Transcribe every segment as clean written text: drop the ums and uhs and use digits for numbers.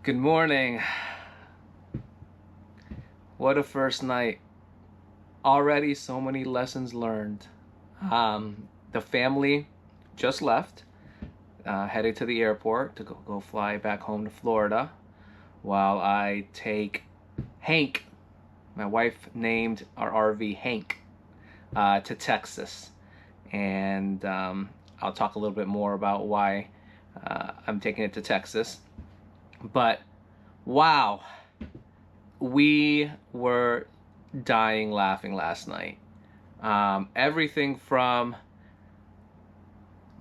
Good morning. What a first night. Already so many lessons learned. The family just left, headed to the airport to go fly back home to Florida, while I take Hank, my wife named our RV Hank, to Texas. And I'll talk a little bit more about why I'm taking it to Texas. But wow, we were dying laughing last night. Everything from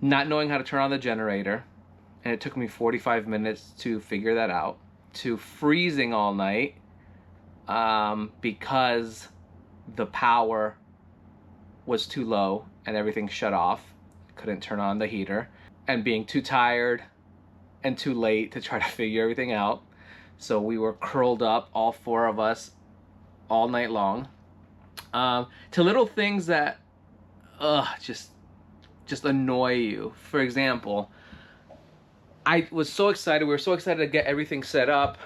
not knowing how to turn on the generator, and it took me 45 minutes to figure that out, to freezing all night because the power was too low and everything shut off, couldn't turn on the heater, and being too tired and too late to try to figure everything out. So we were curled up, all four of us, all night long. To little things that just annoy you. For example, I was so excited. We were so excited to get everything set up,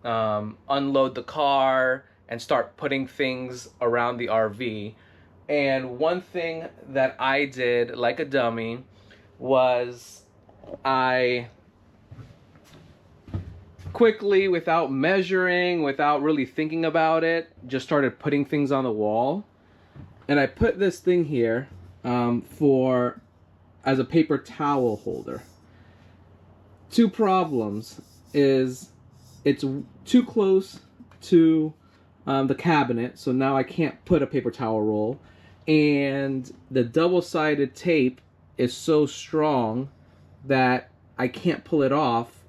unload the car, and start putting things around the RV. And one thing that I did like a dummy was I quickly, without measuring, without really thinking about it, just started putting things on the wall. And I put this thing here as a paper towel holder. Two problems is it's too close to the cabinet, so now I can't put a paper towel roll, and the double-sided tape is so strong that I can't pull it off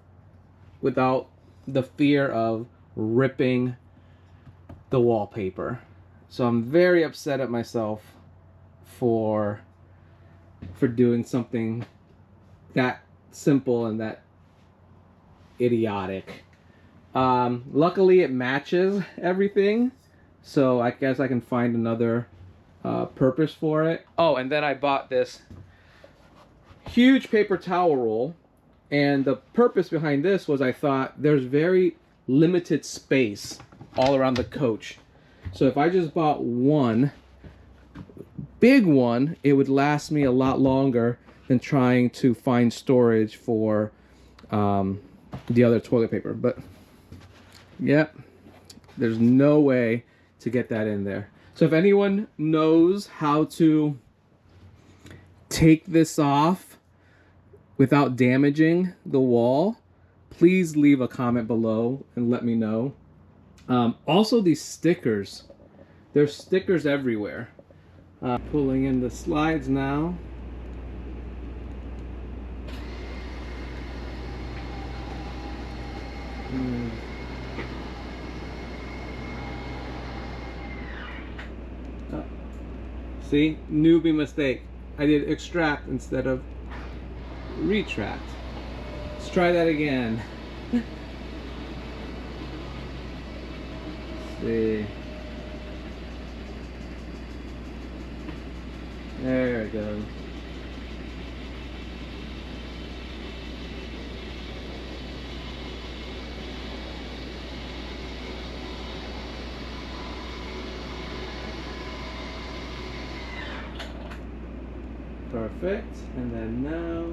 without the fear of ripping the wallpaper. So I'm very upset at myself for doing something that simple and that idiotic. Luckily it matches everything, so I guess I can find another purpose for it. Oh, and then I bought this huge paper towel roll. And the purpose behind this was I thought there's very limited space all around the coach. So if I just bought one big one, it would last me a lot longer than trying to find storage for the other toilet paper. But yeah, there's no way to get that in there. So if anyone knows how to take this off without damaging the wall, please leave a comment below and let me know. Also, these stickers, there's stickers everywhere. Pulling in the slides now. See, newbie mistake. I did extract instead of retract. Let's try that again. See. There it goes. Perfect. And then now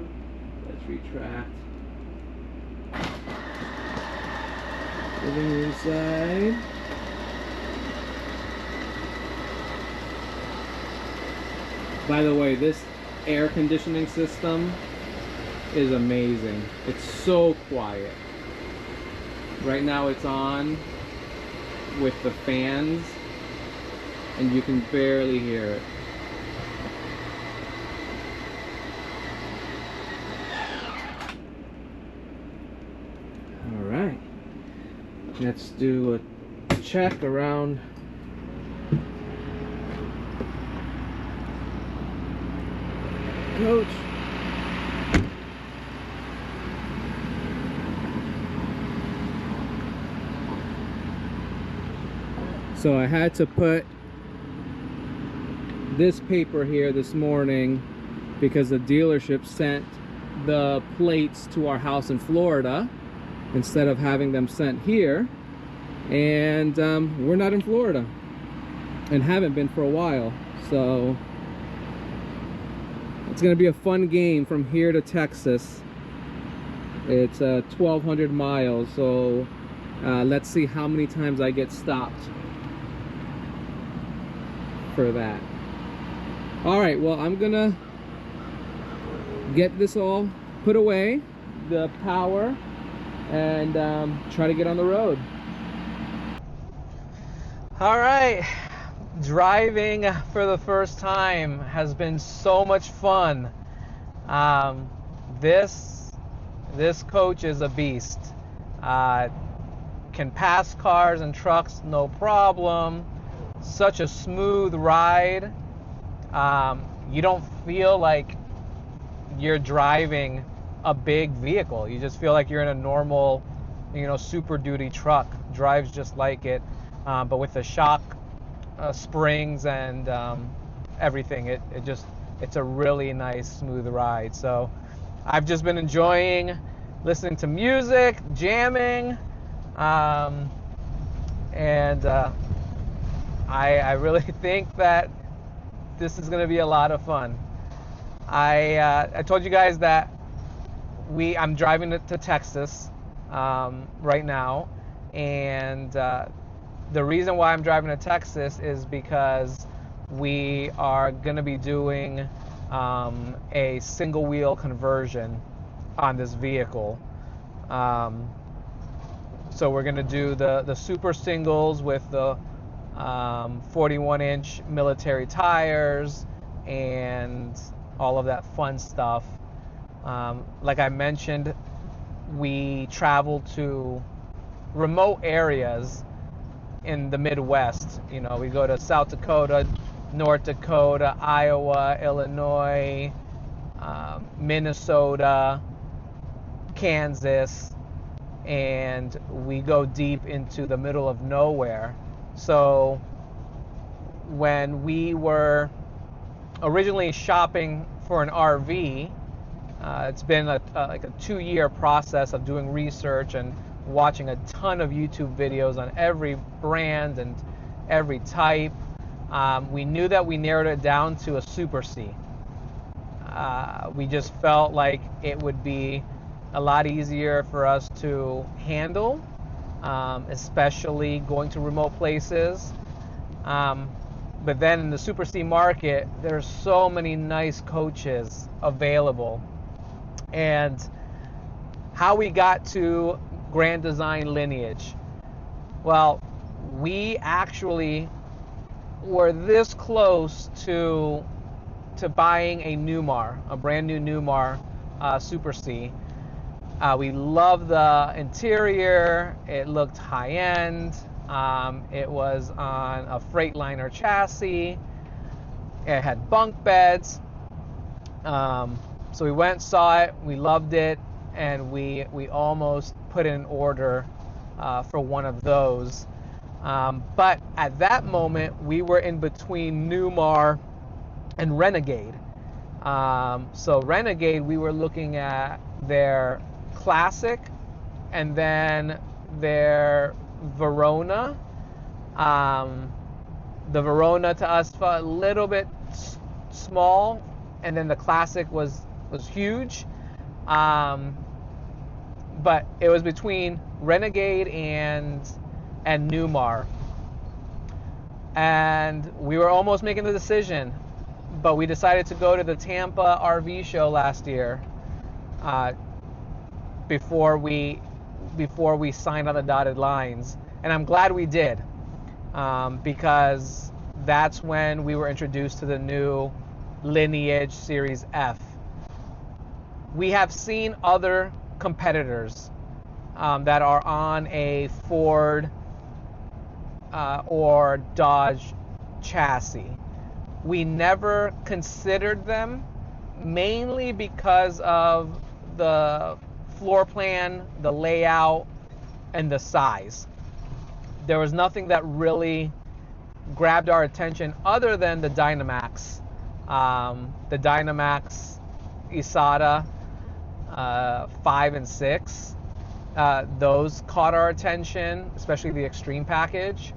let's retract. Living room side. By the way, this air conditioning system is amazing. It's so quiet. Right now it's on with the fans and you can barely hear it. Alright, let's do a check around coach. So I had to put this paper here this morning because the dealership sent the plates to our house in Florida, instead of having them sent here. And we're not in Florida and haven't been for a while, so it's gonna be a fun game from here to Texas. It's 1,200 miles, so let's see how many times I get stopped for that. All right, well, I'm gonna get this all put away, the power, and try to get on the road. All right, driving for the first time has been so much fun. This coach is a beast. Can pass cars and trucks no problem. Such a smooth ride. You don't feel like you're driving a big vehicle. You just feel like you're in a normal, Super Duty truck. Drives just like it, but with the shock springs and everything. It's a really nice, smooth ride. So I've just been enjoying listening to music, jamming, and I really think that this is going to be a lot of fun. I told you guys that I'm driving to Texas right now, and the reason why I'm driving to Texas is because we are going to be doing a single wheel conversion on this vehicle. So we're going to do the super singles with the 41-inch military tires and all of that fun stuff. Like I mentioned, we travel to remote areas in the Midwest. We go to South Dakota, North Dakota, Iowa, Illinois, Minnesota, Kansas, and we go deep into the middle of nowhere. So when we were originally shopping for an RV, it's been like a 2-year process of doing research and watching a ton of YouTube videos on every brand and every type. We knew that we narrowed it down to a Super C. We just felt like it would be a lot easier for us to handle, especially going to remote places. But then in the Super C market, there's so many nice coaches available. And how we got to Grand Design Lineage. Well, we actually were this close to buying a Newmar, a brand new Newmar Super C. We love the interior. It looked high-end. It was on a Freightliner chassis. It had bunk beds. So we went, saw it, we loved it, and we almost put in an order for one of those. But at that moment, we were in between Newmar and Renegade. So Renegade, we were looking at their Classic and then their Verona. The Verona to us felt a little bit small, and then the Classic was huge. But it was between Renegade and Newmar. And we were almost making the decision, but we decided to go to the Tampa RV show last year before we signed on the dotted lines. And I'm glad we did, because that's when we were introduced to the new Lineage Series F. We have seen other competitors that are on a Ford or Dodge chassis. We never considered them, mainly because of the floor plan, the layout, and the size. There was nothing that really grabbed our attention other than the Dynamax. The Dynamax Isata 5 and 6. those caught our attention, especially the Extreme package.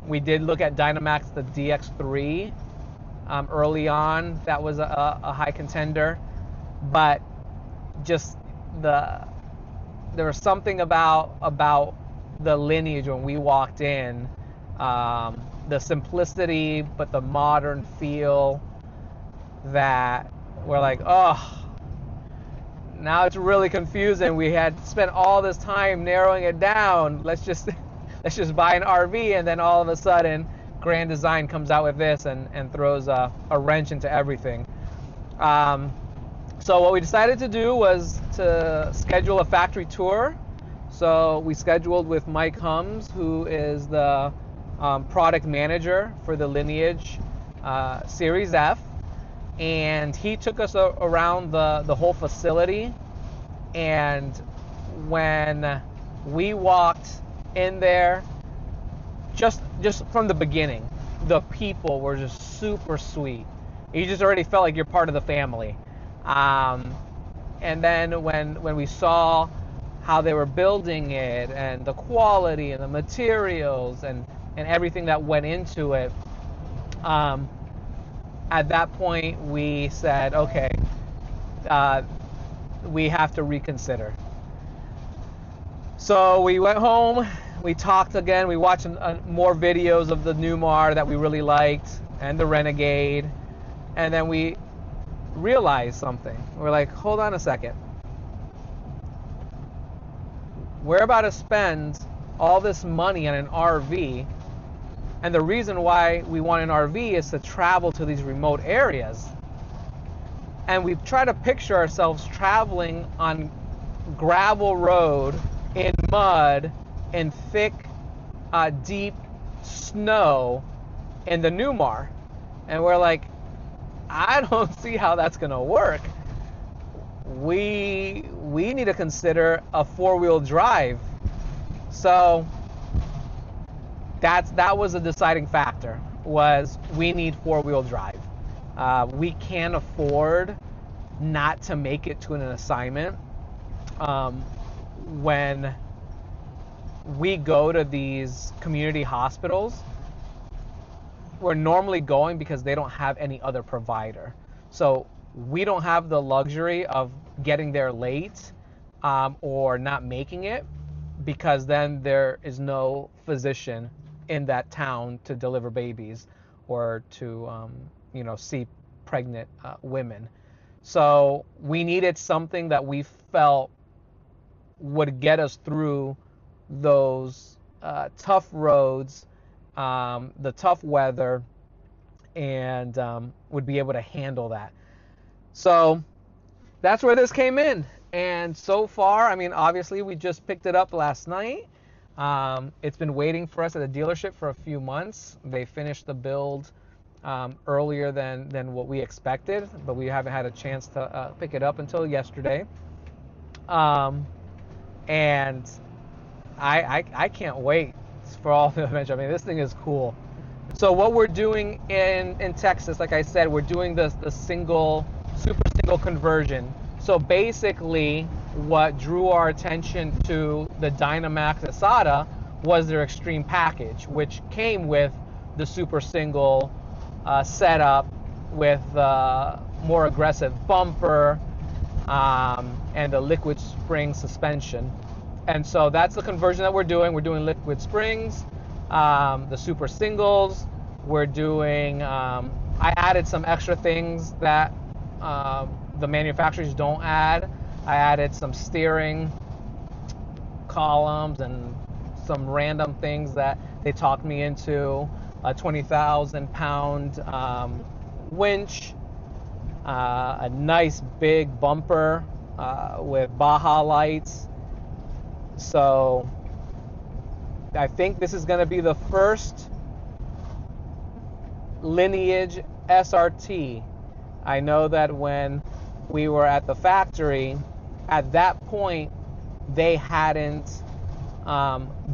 We did look at Dynamax, the DX3 early on. That was a high contender, but just there was something about the Lineage when we walked in, the simplicity but the modern feel, that we're like, oh, now it's really confusing. We had spent all this time narrowing it down. Let's just buy an RV, and then all of a sudden Grand Design comes out with this and throws a wrench into everything. So what we decided to do was to schedule a factory tour. So we scheduled with Mike Hums, who is the product manager for the Lineage Series F, and he took us around the whole facility. And when we walked in there, just from the beginning, the people were just super sweet. You just already felt like you're part of the family. And then when we saw how they were building it, and the quality and the materials and everything that went into it, at that point we said, okay, we have to reconsider. So we went home, we talked again, we watched more videos of the Newmar that we really liked, and the Renegade, and then we realized something. We're like, hold on a second. We're about to spend all this money on an RV, and the reason why we want an RV is to travel to these remote areas. And we try to picture ourselves traveling on gravel road, in mud, in thick, deep snow in the Newmar. And we're like, I don't see how that's gonna work. We need to consider a four-wheel drive. So that was a deciding factor, was we need four-wheel drive. We can't afford not to make it to an assignment. When we go to these community hospitals, we're normally going because they don't have any other provider. So we don't have the luxury of getting there late, or not making it, because then there is no physician in that town to deliver babies or to see pregnant women. So we needed something that we felt would get us through those tough roads, the tough weather, and would be able to handle that. So that's where this came in. And so far, I mean, obviously we just picked it up last night. It's been waiting for us at the dealership for a few months. They finished the build earlier than what we expected, but we haven't had a chance to pick it up until yesterday. And I can't wait for all the adventure. I mean, this thing is cool. So what we're doing in Texas, like I said, we're doing the super single conversion. So basically, what drew our attention to the Dynamax Asada was their Extreme package, which came with the super single setup with more aggressive bumper and the liquid spring suspension. And so that's the conversion that we're doing. We're doing liquid springs, the super singles. We're doing, I added some extra things that the manufacturers don't add. I added some steering columns and some random things that they talked me into. A 20,000 pound winch, a nice big bumper with Baja lights. So I think this is going to be the first Lineage SRT. I know that when we were at the factory, at that point they hadn't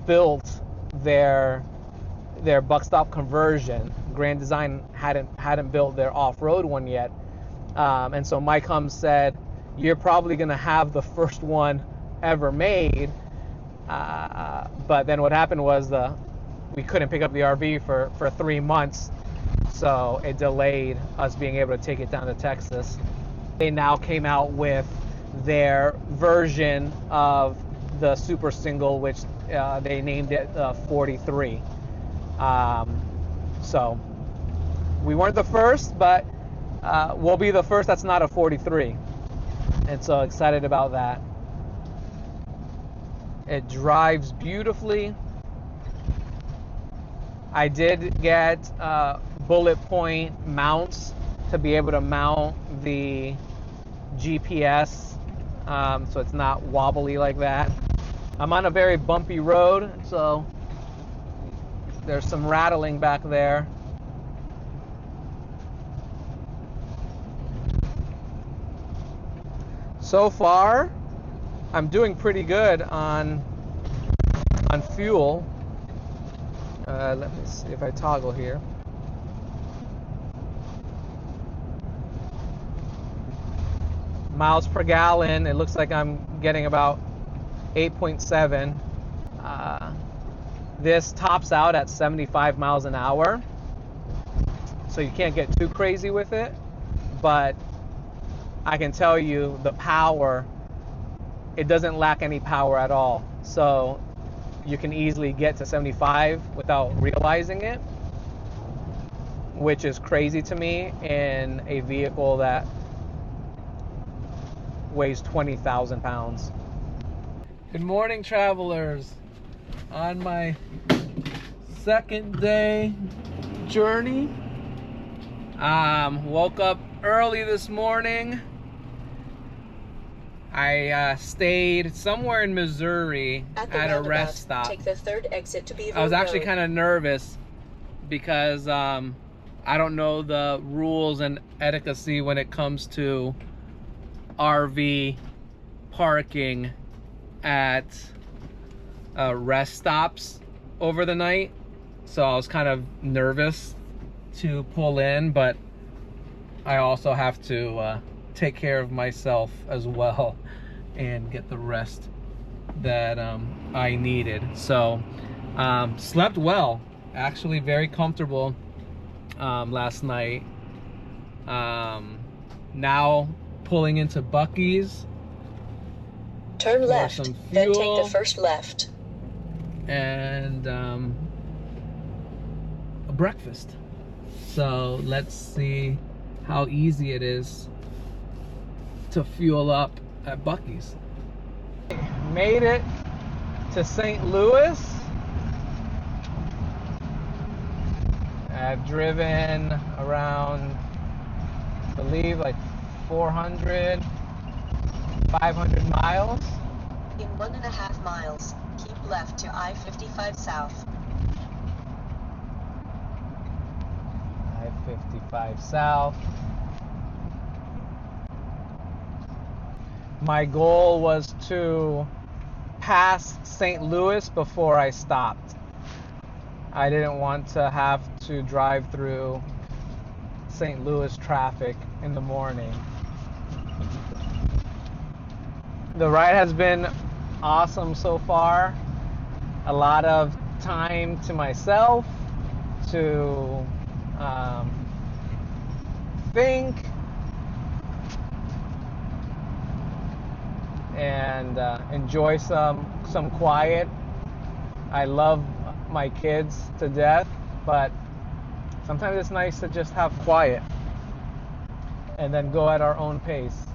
built their buck stop conversion. Grand Design hadn't built their off-road one yet, and so Mike Hums said, you're probably going to have the first one ever made. But then what happened was we couldn't pick up the RV for 3 months, so it delayed us being able to take it down to Texas. They now came out with their version of the super single, which they named it 43. So we weren't the first, but we'll be the first that's not a 43. And so excited about that. It drives beautifully. I did get bullet point mounts to be able to mount the GPS, so it's not wobbly like that. I'm on a very bumpy road, so there's some rattling back there. So far, I'm doing pretty good on fuel. Let me see if I toggle here. Miles per gallon, it looks like I'm getting about 8.7. This tops out at 75 miles an hour, so you can't get too crazy with it, but I can tell you the power, it doesn't lack any power at all. So you can easily get to 75 without realizing it, which is crazy to me in a vehicle that weighs 20,000 pounds. Good morning, travelers. On my second day journey, woke up early this morning. I stayed somewhere in Missouri at a rest stop. Take the third exit to Beaver I was actually Road. kind of nervous because I don't know the rules and etiquette when it comes to RV parking at rest stops over the night. So I was kind of nervous to pull in, but I also have to take care of myself as well and get the rest that I needed. So slept well, actually very comfortable last night. Now pulling into Buc-ee's. Turn left, some then take fuel. the first left. And a breakfast. So let's see how easy it is to fuel up at Buc-ee's. Made it to St. Louis. I've driven around, I believe, like 400, 500 miles. In 1.5 miles, keep left to I-55 South. I-55 South. My goal was to pass St. Louis before I stopped. I didn't want to have to drive through St. Louis traffic in the morning. The ride has been awesome so far. A lot of time to myself to think and enjoy some quiet. I love my kids to death, but sometimes it's nice to just have quiet and then go at our own pace.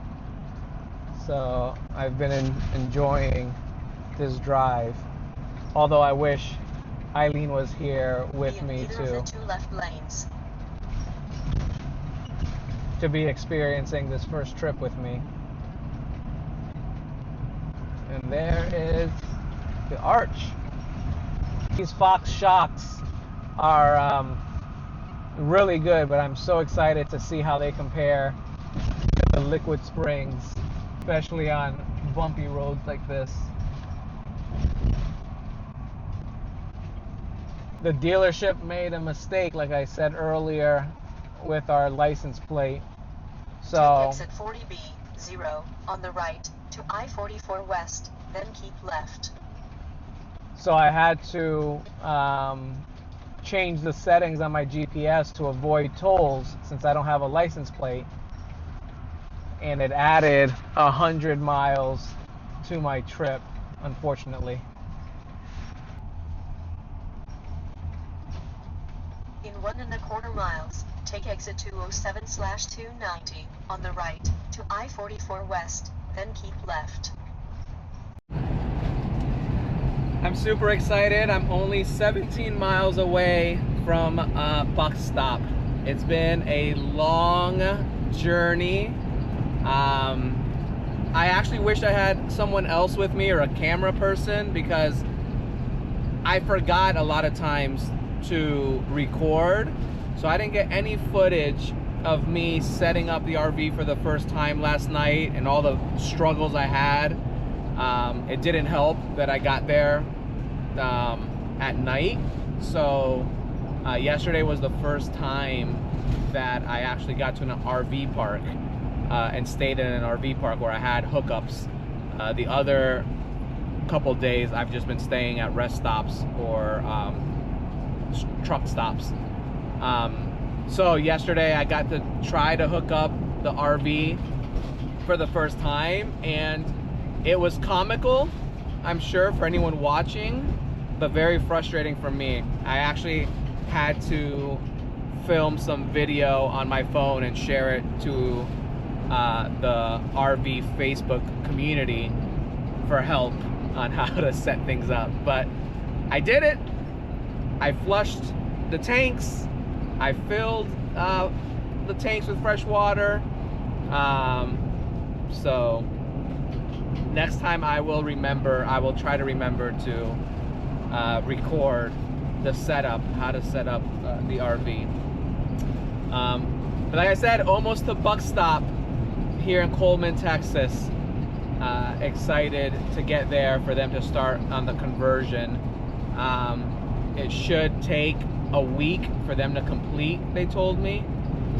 So I've been enjoying this drive, although I wish Eileen was here with me Either of the two left lanes. to be experiencing this first trip with me. And there is the arch. These Fox shocks are really good, but I'm so excited to see how they compare to the liquid springs, especially on bumpy roads like this. The dealership made a mistake, like I said earlier, with our license plate. So exit 40B, on the right to I-44 West, then keep left. So I had to change the settings on my GPS to avoid tolls since I don't have a license plate. And it added 100 miles to my trip, unfortunately. In 1.25 miles, take exit 207/290 on the right to I-44 West, then keep left. I'm super excited. I'm only 17 miles away from Buck Stop. It's been a long journey. I actually wish I had someone else with me or a camera person, because I forgot a lot of times to record, so I didn't get any footage of me setting up the RV for the first time last night and all the struggles I had. It didn't help that I got there at night, so yesterday was the first time that I actually got to an RV park and stayed in an RV park where I had hookups. The other couple days I've just been staying at rest stops or truck stops. So yesterday I got to try to hook up the RV for the first time, and it was comical, I'm sure, for anyone watching, but very frustrating for me. I actually had to film some video on my phone and share it to the RV Facebook community for help on how to set things up. But I did it. I flushed the tanks. I filled the tanks with fresh water. So next time I will try to remember to record the setup, how to set up the RV. But like I said, almost to Buck Stop here in Coleman, Texas. Excited to get there for them to start on the conversion. It should take a week for them to complete, they told me.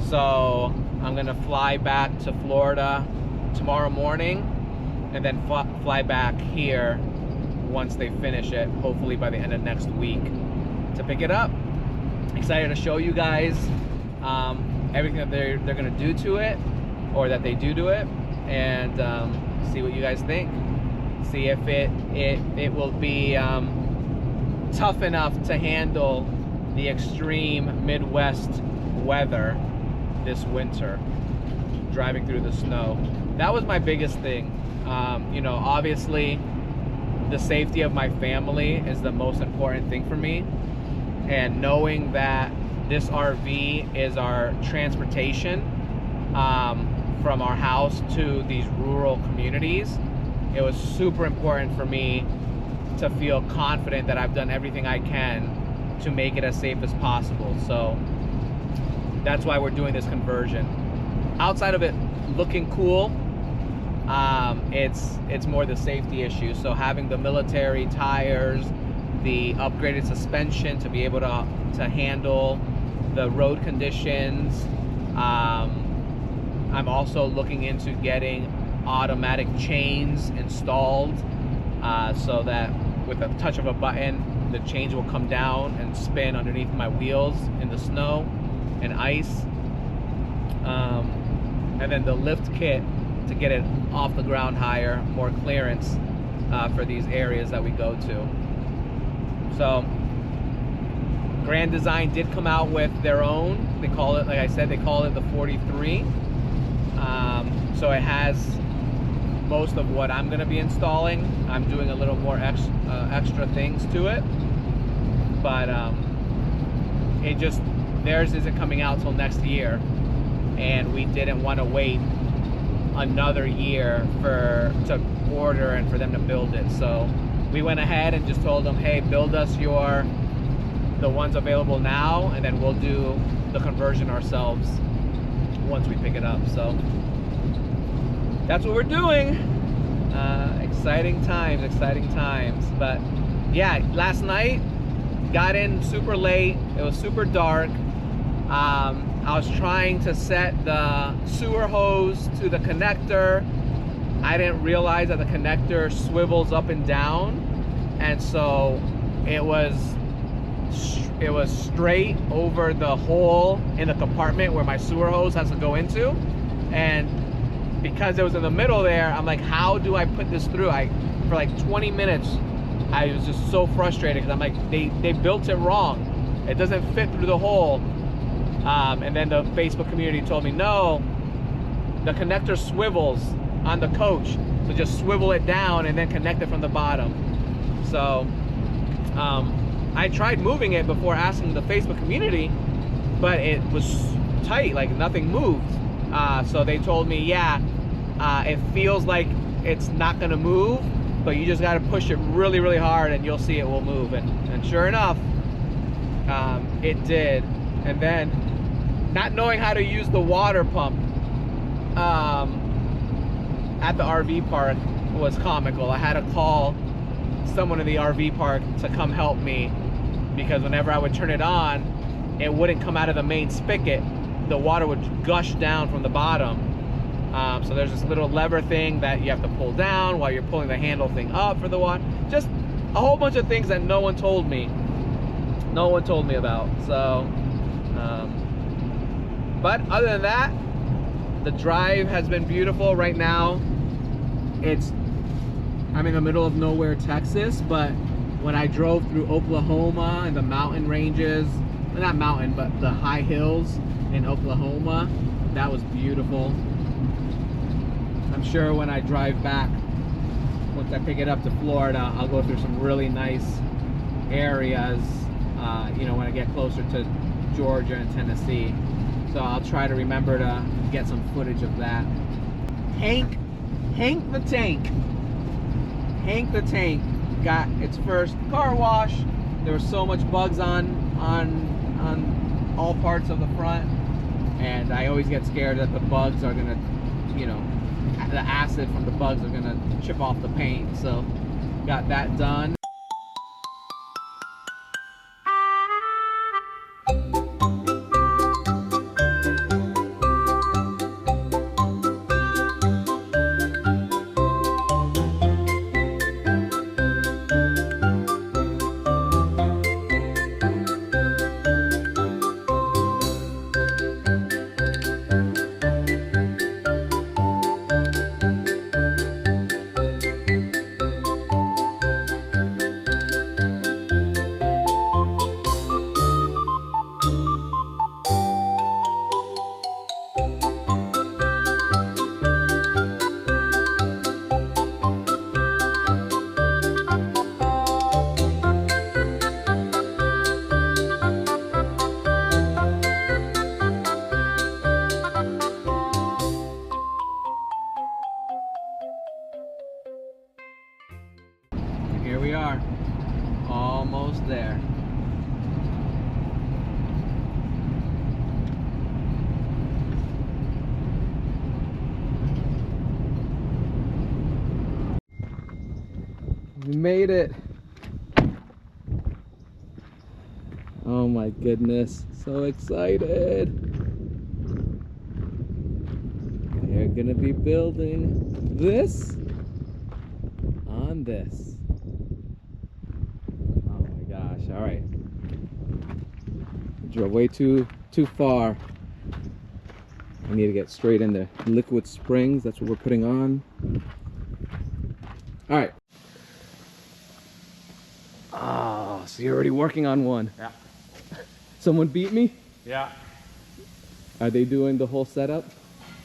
So I'm gonna fly back to Florida tomorrow morning and then fly back here once they finish it, hopefully by the end of next week, to pick it up. Excited to show you guys everything that they're gonna do to it, or that they do to it, and see what you guys think. See if it will be tough enough to handle the extreme Midwest weather this winter, driving through the snow. That was my biggest thing. You know, obviously the safety of my family is the most important thing for me, and knowing that this RV is our transportation from our house to these rural communities, it was super important for me to feel confident that I've done everything I can to make it as safe as possible. So that's why we're doing this conversion. Outside of it looking cool, it's more the safety issue. So having the military tires, the upgraded suspension to be able to handle the road conditions. I'm also looking into getting automatic chains installed, so that with a touch of a button, the chains will come down and spin underneath my wheels in the snow and ice. And then the lift kit to get it off the ground higher, more clearance for these areas that we go to. So Grand Design did come out with their own. They call it, like I said, they call it the 43. So it has most of what I'm going to be installing. I'm doing a little more extra things to it, but theirs isn't coming out till next year, and we didn't want to wait another year to order and for them to build it. So we went ahead and just told them, hey, build us the ones available now, and then we'll do the conversion ourselves once we pick it up. So that's what we're doing. Exciting times. But yeah, last night got in super late. It was super dark. I was trying to set the sewer hose to the connector. I didn't realize that the connector swivels up and down, and so it was straight over the hole in the compartment where my sewer hose has to go into. And because it was in the middle there, I'm like, how do I put this through? For like 20 minutes, I was just so frustrated because I'm like, they built it wrong. It doesn't fit through the hole. And then the Facebook community told me, no, the connector swivels on the coach. So just swivel it down and then connect it from the bottom. So I tried moving it before asking the Facebook community, but it was tight, like nothing moved. So they told me, yeah, it feels like it's not gonna move, but you just gotta push it really, really hard and you'll see it will move. And sure enough, it did. And then not knowing how to use the water pump at the RV park was comical. I had to call someone in the RV park to come help me, because whenever I would turn it on, it wouldn't come out of the main spigot. The water would gush down from the bottom. So there's this little lever thing that you have to pull down while you're pulling the handle thing up for the water. Just a whole bunch of things that no one told me. No one told me about. So, but other than that, the drive has been beautiful. Right now, I'm in the middle of nowhere, Texas, but when I drove through Oklahoma and the mountain ranges, well, not mountain, but the high hills in Oklahoma, that was beautiful. I'm sure when I drive back, once I pick it up to Florida, I'll go through some really nice areas, you know, when I get closer to Georgia and Tennessee. So I'll try to remember to get some footage of that. Hank the Tank got its first car wash. There was so much bugs on all parts of the front, and I always get scared that the bugs are gonna, you know, the acid from the bugs are gonna chip off the paint. So got that done. Here we are, almost there. We made it. Oh my goodness, so excited. They're gonna be building this on this. Oh my gosh, all right. Drove way too far. I need to get straight in there. Liquid springs, that's what we're putting on. All right. Oh, so you're already working on one. Yeah. Someone beat me? Yeah. Are they doing the whole setup?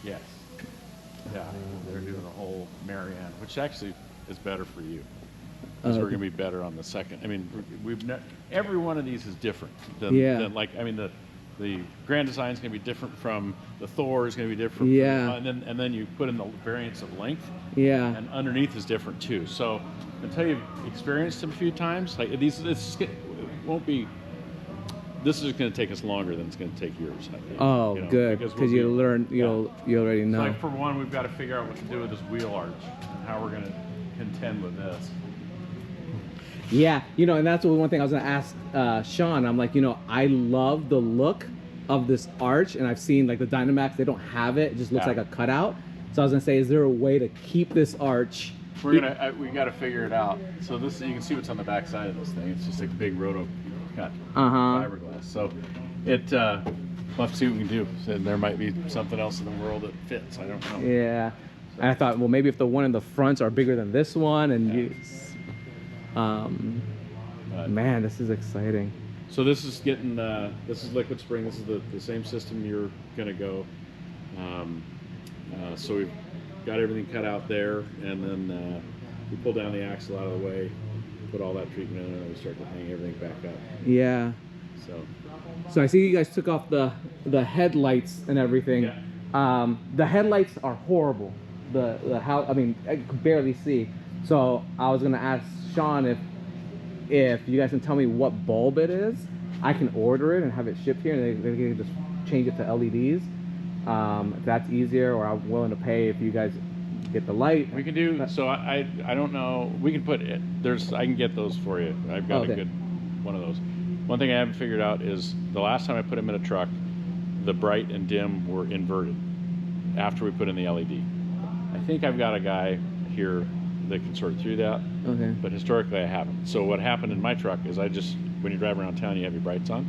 Yes. Yeah. They're doing the whole Marianne, which actually is better for you. Because we're going to be better on the second. I mean, every one of these is different. Than like, I mean, the Grand Design is going to be different from the Thor is going to be different. Yeah. And then you put in the variants of length. Yeah. And underneath is different too. So until you've experienced them a few times, like these, it won't be. This is going to take us longer than it's going to take yours. I think, oh, good, because you learn, you already know. So like for one, we've got to figure out what to do with this wheel arch and how we're going to contend with this. Yeah, you know, and that's one thing I was going to ask Sean. I'm like, you know, I love the look of this arch, and I've seen like the Dynamax, they don't have it. It just looks Yeah. like a cutout. So I was gonna say, is there a way to keep this arch? We got to figure it out. So this, you can see what's on the back side of this thing. It's just like a big roto cut fiberglass. So it, we'll have to see what we can do. And there might be something else in the world that fits. I don't know. Yeah. And I thought, well, maybe if the one in the fronts are bigger than this one, and man, this is exciting. So this is getting, this is liquid spring. This is the same system you're gonna go. So we've got everything cut out there, and then we pull down the axle out of the way, put all that treatment in, and then we start to hang everything back up. Yeah. So I see you guys took off the headlights and everything. Yeah. The headlights are horrible. I mean, I could barely see. So I was gonna ask Sean if you guys can tell me what bulb it is. I can order it and have it shipped here, and they can just change it to LEDs. If that's easier, or I'm willing to pay if you guys get the light. We can do, so I don't know, we can put it, I can get those for you. I've got a good one of those. One thing I haven't figured out is the last time I put them in a truck, the bright and dim were inverted after we put in the LED. I think I've got a guy here that can sort through that, but historically I haven't. So what happened in my truck is when you drive around town, you have your brights on,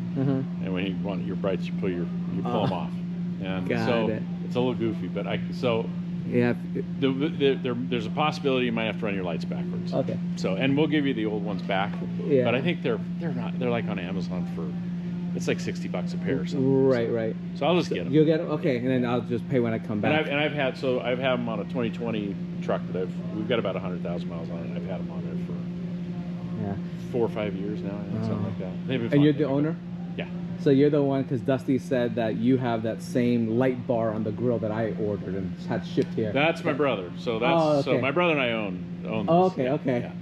and when you want your brights, you pull them off. And so it's a little goofy, but yeah, there's a possibility you might have to run your lights backwards. Okay. So, and we'll give you the old ones back. Yeah. But I think they're like on Amazon for, it's like $60 a pair or something. Right. So I'll just get them. You'll get them, okay, and then I'll just pay when I come back. And I've had them on a 2020 truck that we've got about 100,000 miles on it. I've had them on there for 4 or 5 years now, I think, something like that. They've been fun. And you're the owner? Yeah. So you're the one, because Dusty said that you have that same light bar on the grill that I ordered and had shipped here. That's my brother. So so my brother and I own this. Oh, okay. Yeah.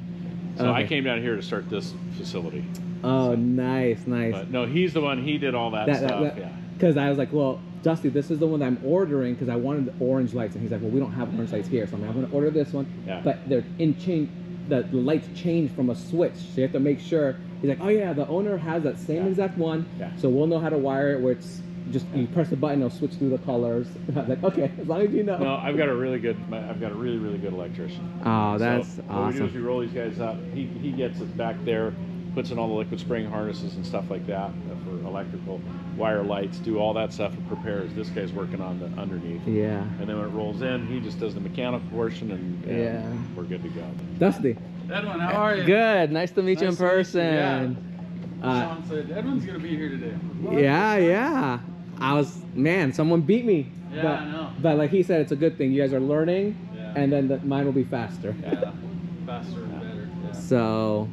So I came down here to start this facility. Oh, nice. But no, he's the one. He did all that stuff. Yeah. Because I was like, well, Dusty, this is the one that I'm ordering because I wanted the orange lights, and he's like, well, we don't have orange lights here, so I'm going to order this one. Yeah. But they're in change. The lights change from a switch, so you have to make sure. He's like, oh yeah, the owner has that same exact one, so we'll know how to wire it. Where it's just you press the button, it'll switch through the colors. I was like, okay, as long as you know. No, I've got a really good electrician. Oh, that's awesome. awesome. What we do is we roll these guys up. He gets it back there, puts in all the liquid spring harnesses and stuff like that for electrical, wire lights, do all that stuff and prepares. This guy's working on the underneath. Yeah. And then when it rolls in, he just does the mechanical portion, and we're good to go. Dusty. Edwin, how are you? Good. Nice to meet you in person. Sean said Edwin's gonna be here today. What? Yeah. Someone beat me. Yeah, I know. But like he said, it's a good thing. You guys are learning, and then mine will be faster. Yeah, faster and better. Yeah. So.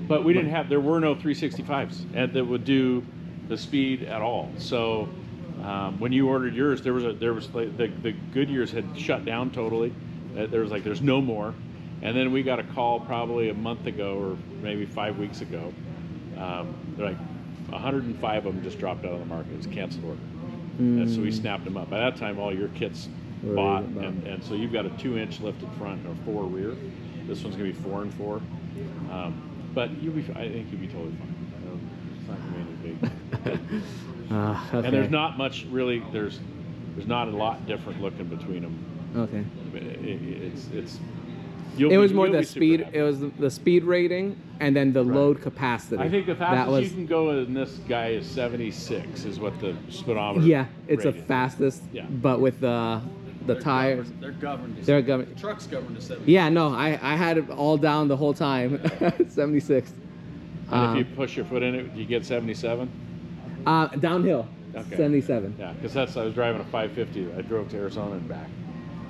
But there were no 365s and that would do the speed at all. So when you ordered yours, there was like the Goodyears had shut down totally. There's no more. And then we got a call probably a month ago or maybe 5 weeks ago. They're like 105 of them just dropped out of the market. It was a canceled order. And so we snapped them up. By that time, all your kits bought, and so you've got a 2-inch lifted front or 4 rear. This one's gonna be 4 and 4. But I think you'll be totally fine. It's not gonna be anything big. Okay. And there's not much really. There's not a lot different looking between them. Okay. It was more the speed. It was the speed rating and then the load capacity. I think the fastest you can go in this guy is 76, is what the speedometer. Yeah, it's the rated. fastest. Yeah. But with the tires, They're governed. The truck's governed to 70. Yeah, no, I had it all down the whole time. 76. And if you push your foot in it, you get 77. Downhill. Okay. 77. Yeah, because I was driving a 550. I drove to Arizona and back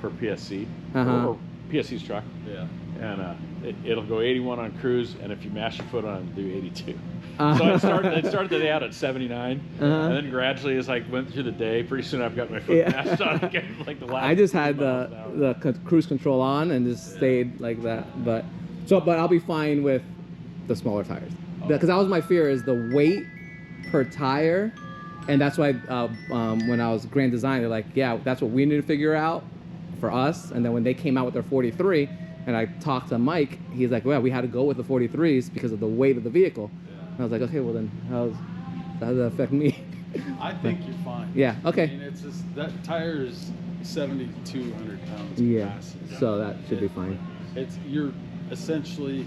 for PSC or PSC's truck. Yeah. And it'll go 81 on cruise, and if you mash your foot on it, it'll do 82. So it started the day out at 79, and then gradually as I went through the day, pretty soon I've got my foot mashed on again, like the last. I just had the cruise control on and just stayed like that. But I'll be fine with the smaller tires, because that was my fear, is the weight per tire, and that's why when I was Grand Design, they're like, yeah, that's what we need to figure out for us. And then when they came out with their 43, and I talked to Mike, he's like, well, we had to go with the 43s because of the weight of the vehicle. And I was like, okay, well then how does that affect me? I think you're fine. Yeah, okay. I mean, it's just, that tire is 7,200 pounds. Yeah, capacity. so that should be fine. You're essentially,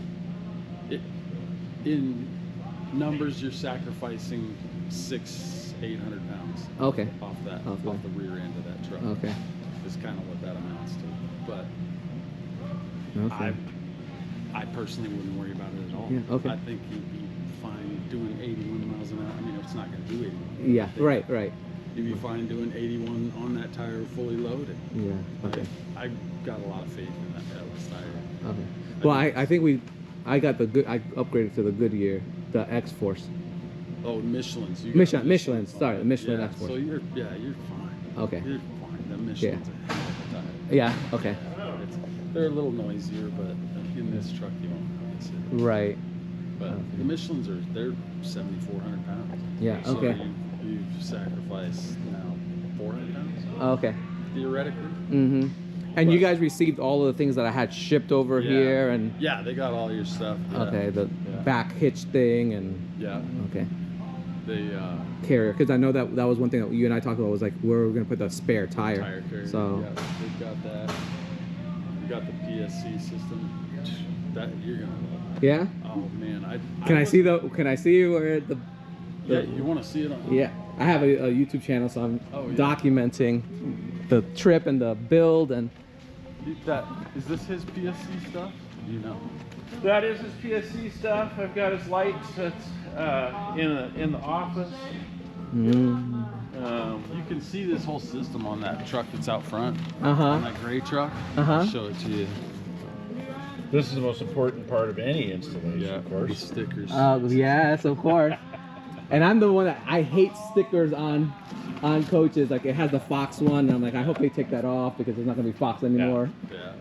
in numbers, you're sacrificing 800 pounds. Okay. Off Okay. the rear end of that truck. Okay. Is kind of what that amounts to. But Okay. I personally wouldn't worry about it at all. Yeah, okay. I think you'd be fine doing 81 miles an hour. I mean, it's not going to do 81. Yeah, right. You'd be fine doing 81 on that tire fully loaded. Yeah, okay. I got a lot of faith in that Atlas tire. Okay. Well, I think I upgraded to the Goodyear, the X-Force. Oh, Michelin's. You got Michelin's, sorry, the Michelin yeah, X-Force. So you're fine. Okay. You're fine. The Michelin's a hell of a tire. Yeah, okay. They're a little noisier, but in this truck you won't notice it. Right. But the Michelin's they're 7,400 pounds. Yeah, So okay. you've sacrificed now 400 pounds, Okay. theoretically. Mm-hmm. And you guys received all of the things that I had shipped over here, and yeah, they got all your stuff. Yeah. okay, the back hitch thing, and Yeah. okay, They carrier, because I know that was one thing that you and I talked about, was like where we're gonna put the spare tire. tire carrier. So yeah, they've got that. You got the PSC system. That you're gonna love. yeah. Oh man, Can I see where the Yeah, you want to see it on? yeah, I have a YouTube channel, so I'm Oh, yeah. documenting the trip and the build, and Is this his PSC stuff? You know. That is his PSC stuff. I've got his lights that's in the office. You can see this whole system on that truck that's out front. Uh-huh. On that gray truck. Uh-huh. Show it to you. This is the most important part of any installation, of The course. stickers. Yes, of course. And I'm the one that I hate stickers on coaches. Like it has the Fox one, and I'm like, I hope they take that off because there's not gonna be Fox anymore. Yeah.